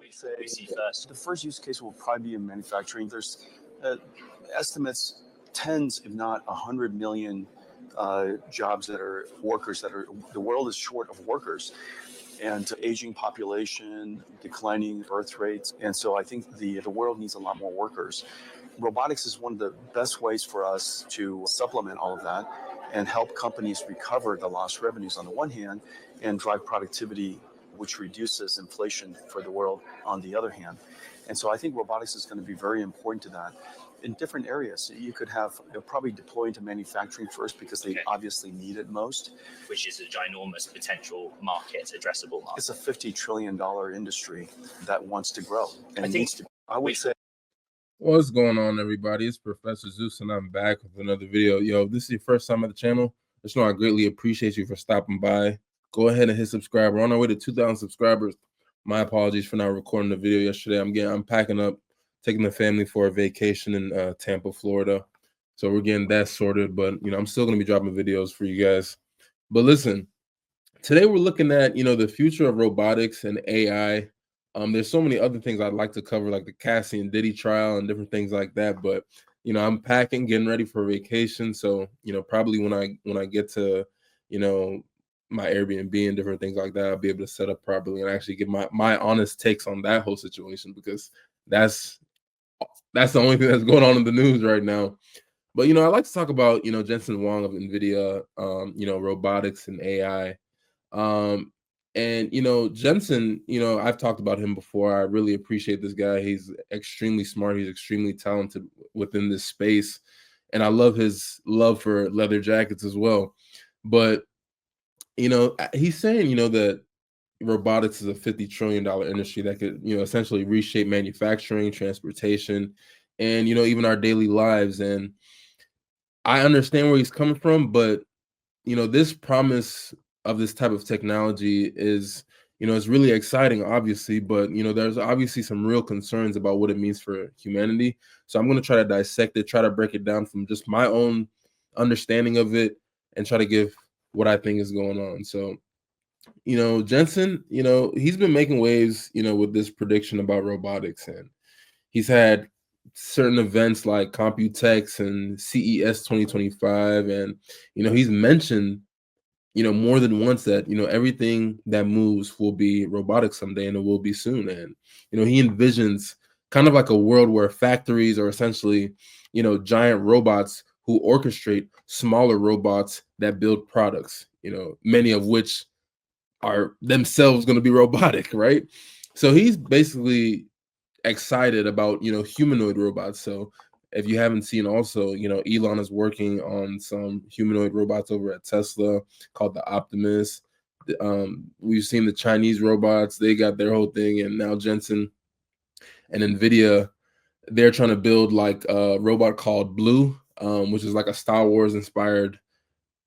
we see first? The first use case will probably be in manufacturing. There's estimates tens, if not 100 million jobs that are workers that are, the world is short of workers, and aging population, declining birth rates. And so I think the world needs a lot more workers. Robotics is one of the best ways for us to supplement all of that and help companies recover the lost revenues on the one hand and drive productivity, which reduces inflation for the world on the other hand. And so I think robotics is going to be very important to that. In different areas, you could have, they'll probably deploy into manufacturing first because they obviously need it most. Which is a ginormous potential market, addressable market. It's a $50 trillion industry that wants to grow and needs to. I would say. What's going on, everybody? It's Professor Zeus, and I'm back with another video. Yo, if this is your first time at the channel, just know I greatly appreciate you for stopping by. Go ahead and hit subscribe. We're on our way to 2,000 subscribers. My apologies for not recording the video yesterday. I'm packing up, taking the family for a vacation in Tampa, Florida. So we're getting that sorted, but I'm still gonna be dropping videos for you guys. But listen, today we're looking at the future of robotics and AI. There's so many other things I'd like to cover, like the Cassie and Diddy trial and different things like that. But I'm packing, getting ready for vacation. So probably when I get to my Airbnb and different things like that, I'll be able to set up properly and actually give my honest takes on that whole situation, because that's the only thing that's going on in the news right now. But I like to talk about Jensen Huang of NVIDIA, robotics and AI. And Jensen, I've talked about him before. I really appreciate this guy. He's extremely smart. He's extremely talented within this space, and I love his love for leather jackets as well. But he's saying that robotics is a $50 trillion industry that could essentially reshape manufacturing, transportation, and even our daily lives. And I understand where he's coming from, but this promise of this type of technology is it's really exciting, obviously, but there's obviously some real concerns about what it means for humanity. So I'm going to try to dissect it, try to break it down from just my own understanding of it, and try to give what I think is going on. So Jensen, he's been making waves with this prediction about robotics, and he's had certain events like Computex and CES 2025, and he's mentioned more than once that everything that moves will be robotic someday, and it will be soon. And he envisions kind of like a world where factories are essentially giant robots who orchestrate smaller robots that build products, many of which are themselves going to be robotic, right? So he's basically excited about humanoid robots. So if you haven't seen, also Elon is working on some humanoid robots over at Tesla called the Optimus. We've seen the Chinese robots, they got their whole thing, and now Jensen and NVIDIA, they're trying to build like a robot called Blue, which is like a Star Wars inspired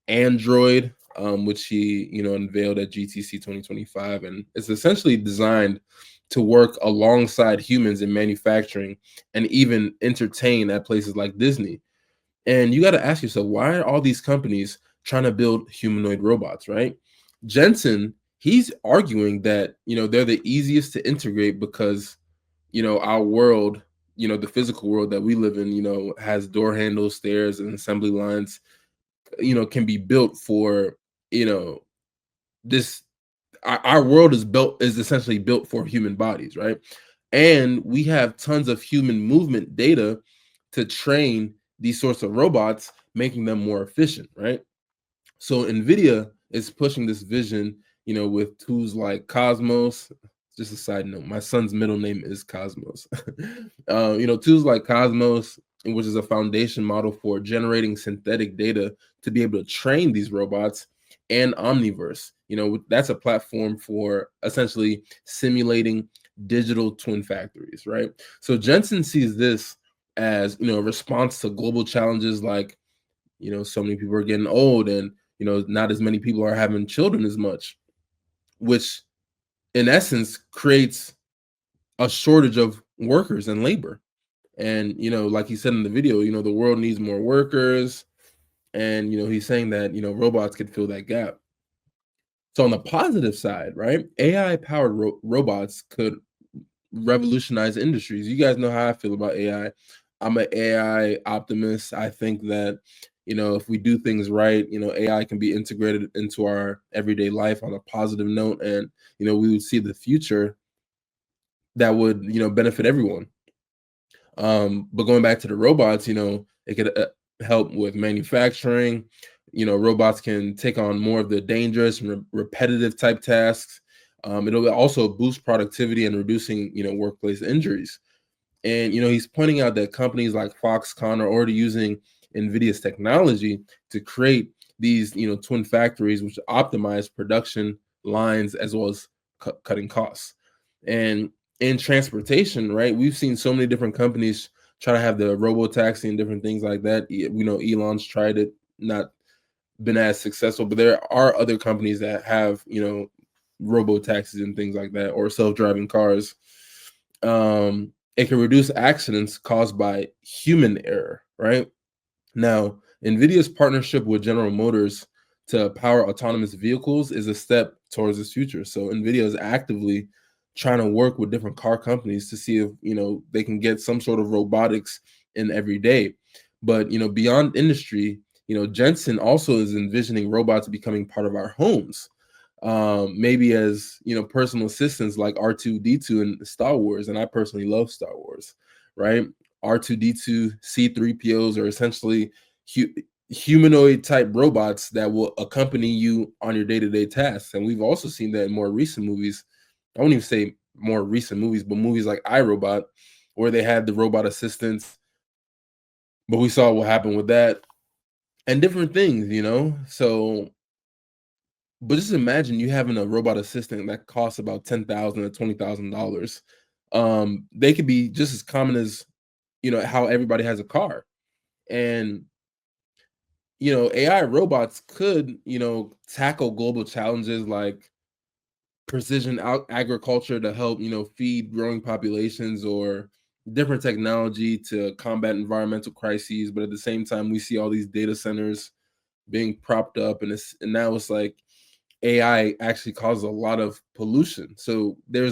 android, which he unveiled at GTC 2025, and it's essentially designed to work alongside humans in manufacturing and even entertain at places like Disney. And you got to ask yourself, why are all these companies trying to build humanoid robots, right? Jensen, he's arguing that they're the easiest to integrate because our world, the physical world that we live in, has door handles, stairs, and assembly lines, can be built for this. Our world is essentially built for human bodies, right? And we have tons of human movement data to train these sorts of robots, making them more efficient, right? So NVIDIA is pushing this vision, with tools like Cosmos. Just a side note, my son's middle name is Cosmos. Tools like Cosmos, which is a foundation model for generating synthetic data to be able to train these robots, and Omniverse. That's a platform for essentially simulating digital twin factories, right? So Jensen sees this as a response to global challenges like so many people are getting old, and not as many people are having children as much, which in essence creates a shortage of workers and labor. And like he said in the video, the world needs more workers, and he's saying that robots could fill that gap. So on the positive side, right, AI powered robots could revolutionize industries. You guys know how I feel about AI. I'm an AI optimist. I think that, if we do things right, AI can be integrated into our everyday life on a positive note, and we would see the future that would benefit everyone. But going back to the robots, it could help with manufacturing. Robots can take on more of the dangerous and repetitive type tasks. It'll also boost productivity and reducing workplace injuries. And he's pointing out that companies like Foxconn are already using NVIDIA's technology to create these twin factories, which optimize production lines as well as cutting costs. And in transportation, right, we've seen so many different companies try to have the robo taxi and different things like that. We know Elon's tried it, not been as successful, but there are other companies that have robo taxis and things like that, or self-driving cars. It can reduce accidents caused by human error, right? Now, NVIDIA's partnership with General Motors to power autonomous vehicles is a step towards this future. So NVIDIA is actively trying to work with different car companies to see if they can get some sort of robotics in every day. But beyond industry, Jensen also is envisioning robots becoming part of our homes. Maybe as personal assistants like R2D2 in Star Wars, and I personally love Star Wars, right? R2D2, C3POs are essentially humanoid type robots that will accompany you on your day-to-day tasks. And we've also seen that in more recent movies. I won't even say more recent movies, but movies like iRobot, where they had the robot assistants, but we saw what happened with that and different things, So, but just imagine you having a robot assistant that costs about $10,000 to $20,000. They could be just as common as how everybody has a car. And AI robots could tackle global challenges like precision agriculture to help feed growing populations, or different technology to combat environmental crises. But at the same time, we see all these data centers being propped up, and now it's like AI actually causes a lot of pollution. So there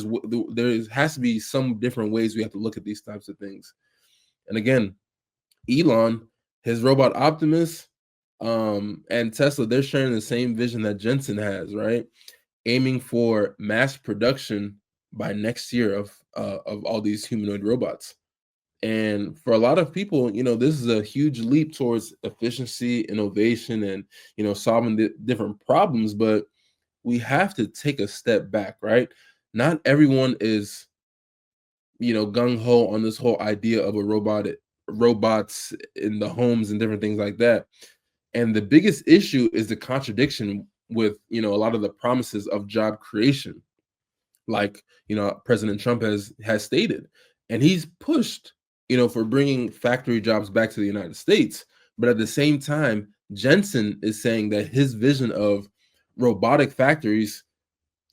has to be some different ways we have to look at these types of things. And again, Elon, his robot Optimus, and Tesla, they're sharing the same vision that Jensen has, right? Aiming for mass production by next year of all these humanoid robots. And for a lot of people, this is a huge leap towards efficiency, innovation, and solving the different problems. But we have to take a step back, right? Not everyone is gung ho on this whole idea of robots in the homes and different things like that. And the biggest issue is the contradiction with a lot of the promises of job creation, like President Trump has stated, and he's pushed for bringing factory jobs back to the United States. But at the same time, Jensen is saying that his vision of robotic factories,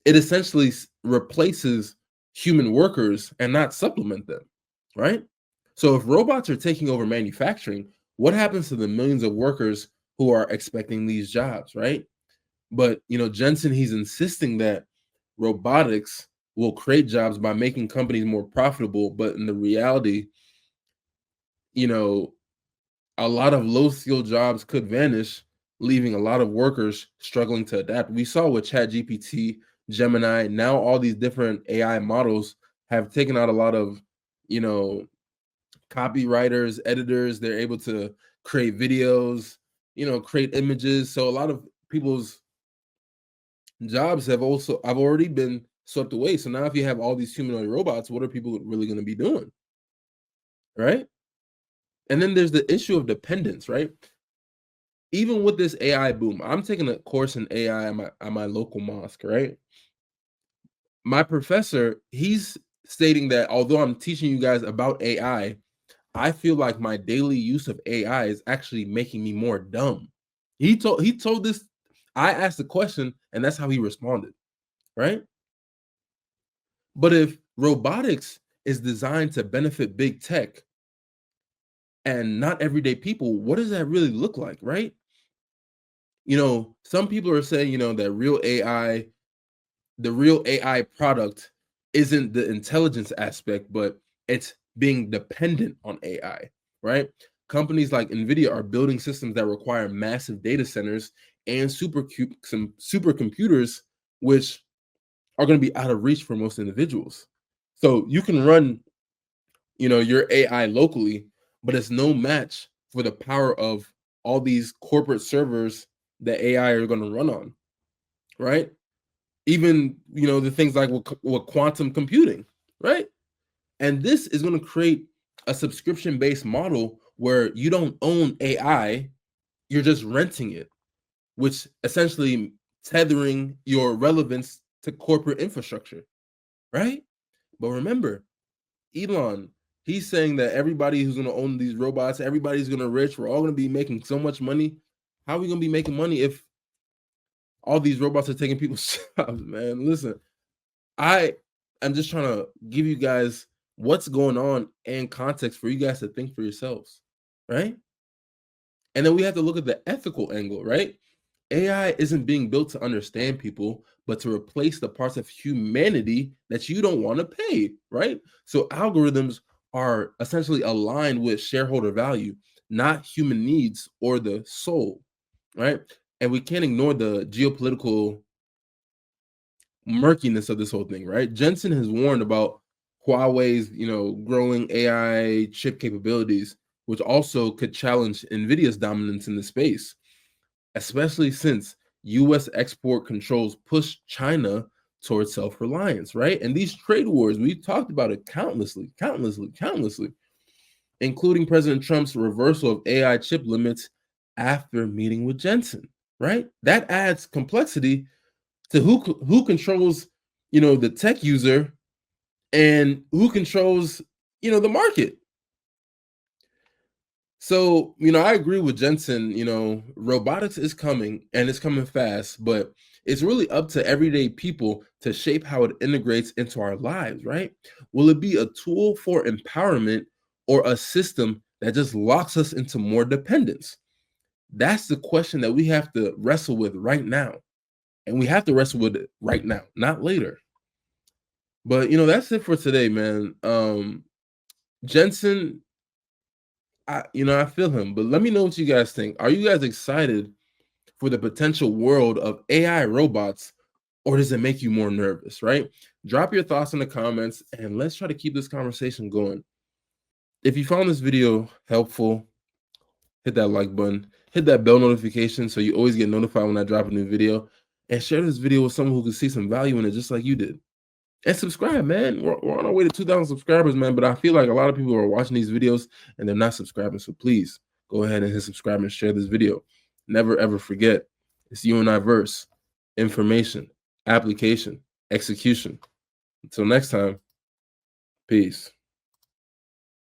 it essentially replaces human workers and not supplement them, right? So if robots are taking over manufacturing, what happens to the millions of workers who are expecting these jobs, right? But Jensen, he's insisting that robotics will create jobs by making companies more profitable. But in the reality, a lot of low-skilled jobs could vanish, leaving a lot of workers struggling to adapt. We saw with ChatGPT, Gemini, now all these different AI models have taken out a lot of, copywriters, editors. They're able to create videos, create images. So a lot of people's jobs have already been swept away. So now if you have all these humanoid robots, what are people really going to be doing? Right? And then there's the issue of dependence, right? Even with this AI boom, I'm taking a course in AI at my local mosque, right? My professor, he's stating that although I'm teaching you guys about AI, I feel like my daily use of AI is actually making me more dumb. He told this. I asked the question, and that's how he responded, right? But if robotics is designed to benefit big tech and not everyday people, what does that really look like, right? Some people are saying, that the real AI product isn't the intelligence aspect, but it's being dependent on AI, right? Companies like NVIDIA are building systems that require massive data centers and some supercomputers, which are going to be out of reach for most individuals. So you can run, your AI locally, but it's no match for the power of all these corporate servers that AI are going to run on, right? Even, the things like with quantum computing, right? And this is going to create a subscription-based model where you don't own AI, you're just renting it, which essentially tethering your relevance to corporate infrastructure, right? But remember, Elon, he's saying that everybody who's going to own these robots, everybody's going to rich, we're all going to be making so much money. How are we going to be making money if all these robots are taking people's jobs, man? Listen, I'm just trying to give you guys what's going on and context for you guys to think for yourselves, right? And then we have to look at the ethical angle, right? AI isn't being built to understand people, but to replace the parts of humanity that you don't want to pay, right? So algorithms are essentially aligned with shareholder value, not human needs or the soul, right? And we can't ignore the geopolitical murkiness of this whole thing, right? Jensen has warned about Huawei's, growing AI chip capabilities, which also could challenge NVIDIA's dominance in the space, especially since US export controls push China towards self-reliance, right? And these trade wars, we've talked about it countlessly, including President Trump's reversal of AI chip limits after meeting with Jensen, right? That adds complexity to who controls, the tech user and who controls, the market. So, I agree with Jensen, robotics is coming and it's coming fast, but it's really up to everyday people to shape how it integrates into our lives, right? Will it be a tool for empowerment or a system that just locks us into more dependence? That's the question that we have to wrestle with right now. And we have to wrestle with it right now, not later. But, that's it for today, man. Jensen, I feel him, but let me know what you guys think. Are you guys excited for the potential world of AI robots, or does it make you more nervous, right? Drop your thoughts in the comments and let's try to keep this conversation going. If you found this video helpful, hit that like button, hit that bell notification so you always get notified when I drop a new video, and share this video with someone who can see some value in it just like you did. And subscribe, man. We're on our way to 2,000 subscribers, man. But I feel like a lot of people are watching these videos and they're not subscribing. So please go ahead and hit subscribe and share this video. Never, ever forget, it's you and I verse. Information, application, execution. Until next time, peace.